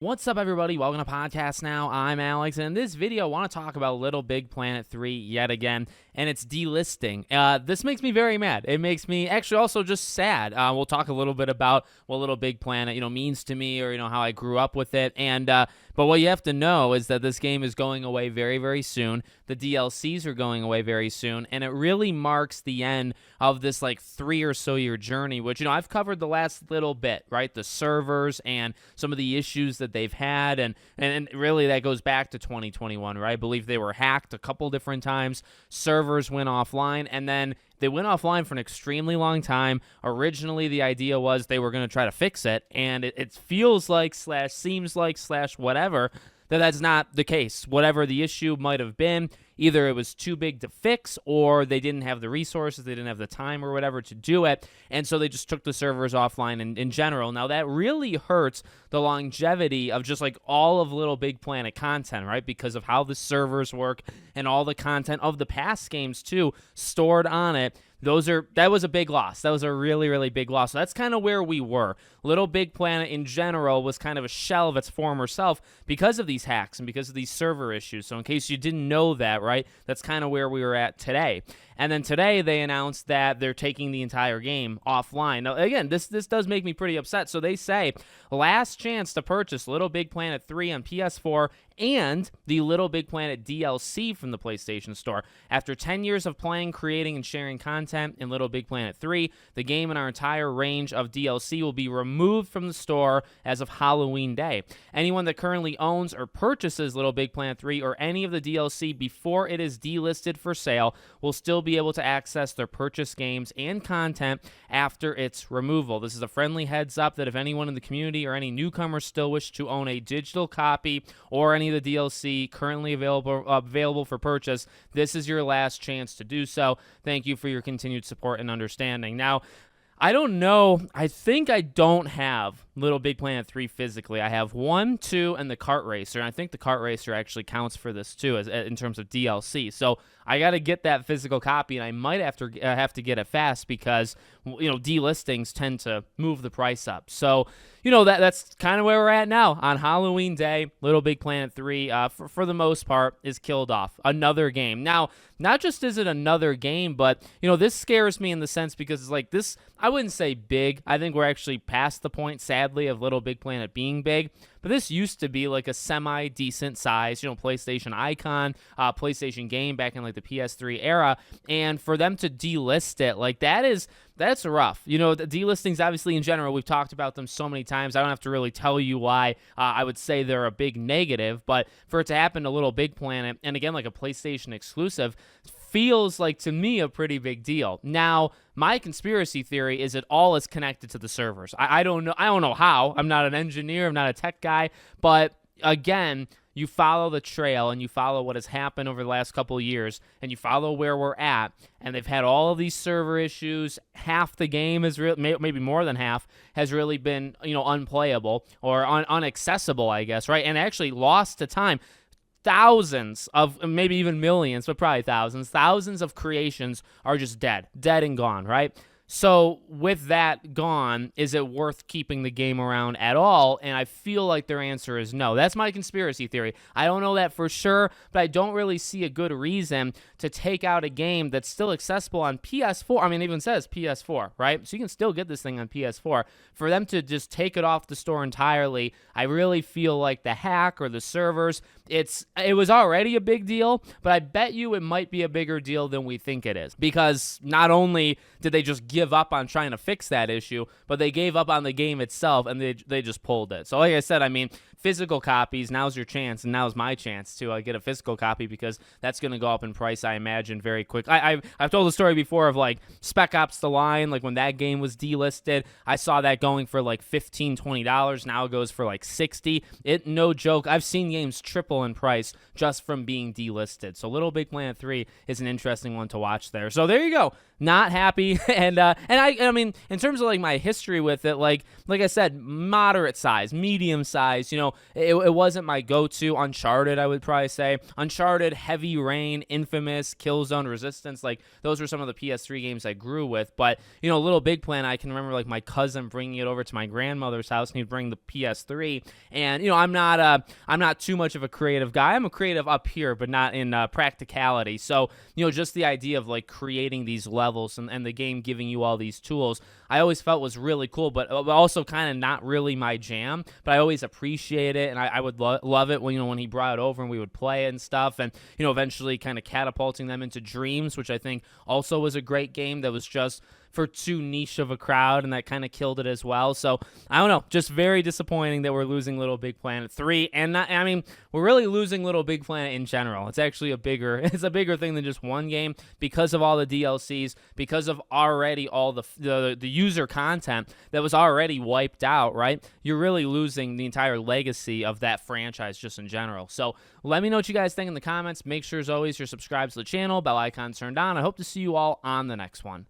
What's up, everybody? Welcome to Podcast Now. I'm Alex, and in this video, I want to talk about LittleBigPlanet 3 yet again, and it's delisting. This makes me very mad. It makes me actually also just sad. We'll talk a little bit about what LittleBigPlanet, means to me, or how I grew up with it. And but what you have to know is that this game is going away very, very soon. The DLCs are going away very soon, and it really marks the end of this like 3 or so year journey, which I've covered the last little bit, right? The servers and some of the issues that they've had, and really that goes back to 2021, right? I believe they were hacked a couple different times. Servers went offline, and then they went offline for an extremely long time. Originally, the idea was they were going to try to fix it, and it feels like / seems like / whatever that's not the case. Whatever the issue might have been, either it was too big to fix or they didn't have the resources, they didn't have the time or whatever to do it, and so they just took the servers offline in general. Now, that really hurts the longevity of just like all of LittleBigPlanet content, right? Because of how the servers work and all the content of the past games, too, stored on it. That was a big loss. That was a really, really big loss. So that's kind of where we were. LittleBigPlanet in general was kind of a shell of its former self because of these hacks and because of these server issues. So in case you didn't know that, right, that's kind of where we were at today. And then today they announced that they're taking the entire game offline. Now, again, this does make me pretty upset. So they say, last chance to purchase LittleBigPlanet 3 on PS4 and the LittleBigPlanet DLC from the PlayStation Store. After 10 years of playing, creating, and sharing content in LittleBigPlanet 3, the game and our entire range of DLC will be removed from the store as of Halloween Day. Anyone that currently owns or purchases LittleBigPlanet 3 or any of the DLC before it is delisted for sale will still be able to access their purchased games and content after its removal. This is a friendly heads up that if anyone in the community or any newcomers still wish to own a digital copy or any of the DLC currently available for purchase, this is your last chance to do so. Thank you for your continued support and understanding. Now, I don't know. I think I don't have LittleBigPlanet 3 physically. I have 1, 2, and the kart racer. And I think the kart racer actually counts for this too, in terms of DLC. So I got to get that physical copy, and I might have to get it fast because delistings tend to move the price up. So that's kind of where we're at now on Halloween Day. LittleBigPlanet 3, for the most part, is killed off. Another game. Now, not just is it another game, but this scares me in the sense because it's like this. I wouldn't say big. I think we're actually past the point, sadly, of LittleBigPlanet being big. But this used to be like a semi-decent size, PlayStation icon, PlayStation game back in like the PS3 era. And for them to delist it, like that's rough. The delistings, obviously, in general, we've talked about them so many times. I don't have to really tell you why I would say they're a big negative. But for it to happen to LittleBigPlanet, and again, like a PlayStation exclusive, feels like to me a pretty big deal. Now, my conspiracy theory is it all is connected to the servers. I don't know. I don't know how. I'm not an engineer. I'm not a tech guy. But again, you follow the trail and you follow what has happened over the last couple of years, and you follow where we're at, and they've had all of these server issues. Half the game is maybe more than half has really been unplayable or unaccessible, I guess, right? And actually lost to time. Thousands of, maybe even millions, but probably thousands of creations are just dead and gone, right? So with that gone, is it worth keeping the game around at all? And I feel like their answer is no. That's my conspiracy theory. I don't know that for sure, but I don't really see a good reason to take out a game that's still accessible on PS4. I mean, it even says PS4, right? So you can still get this thing on PS4. For them to just take it off the store entirely, I really feel like the hack or the servers, it was already a big deal, but I bet you it might be a bigger deal than we think it is. Because not only did they just give up on trying to fix that issue, but they gave up on the game itself, and they just pulled it. So like I said, I mean, physical copies, now's your chance, and now's my chance to get a physical copy because that's going to go up in price, I imagine, very quick. I've told the story before of like Spec Ops The Line, like when that game was delisted, I saw that going for like $15, $20. Now it goes for like $60. No joke. I've seen games triple in price just from being delisted. So LittleBigPlanet 3 is an interesting one to watch there. So there you go. not happy. And I mean, in terms of like my history with it, like I said, moderate size, medium size. You know, it wasn't my go-to. Uncharted, I would probably say. Uncharted, Heavy Rain, Infamous, Killzone, Resistance. Like those were some of the PS3 games I grew with. But you know, Little Big Planet, I can remember like my cousin bringing it over to my grandmother's house, and he'd bring the PS3. And you know, I'm not too much of a creative guy. I'm a creative up here, but not in practicality. So you know, just the idea of like creating these levels and the game giving you all these tools, I always felt was really cool, but also kind of not really my jam. But I always appreciate it, and I would love it when, you know, when he brought it over and we would play it and stuff, and you know, eventually kind of catapulting them into Dreams, which I think also was a great game that was just for too niche of a crowd, and that kind of killed it as well. So I don't know, just very disappointing that we're losing Little Big Planet 3, and I mean, we're really losing Little Big Planet in general. It's actually a bigger thing than just one game because of all the DLCs, because of already all the user content that was already wiped out, right? You're really losing the entire legacy of that franchise just in general. So let me know what you guys think in the comments. Make sure, as always, you're subscribed to the channel, bell icon turned on. I hope to see you all on the next one.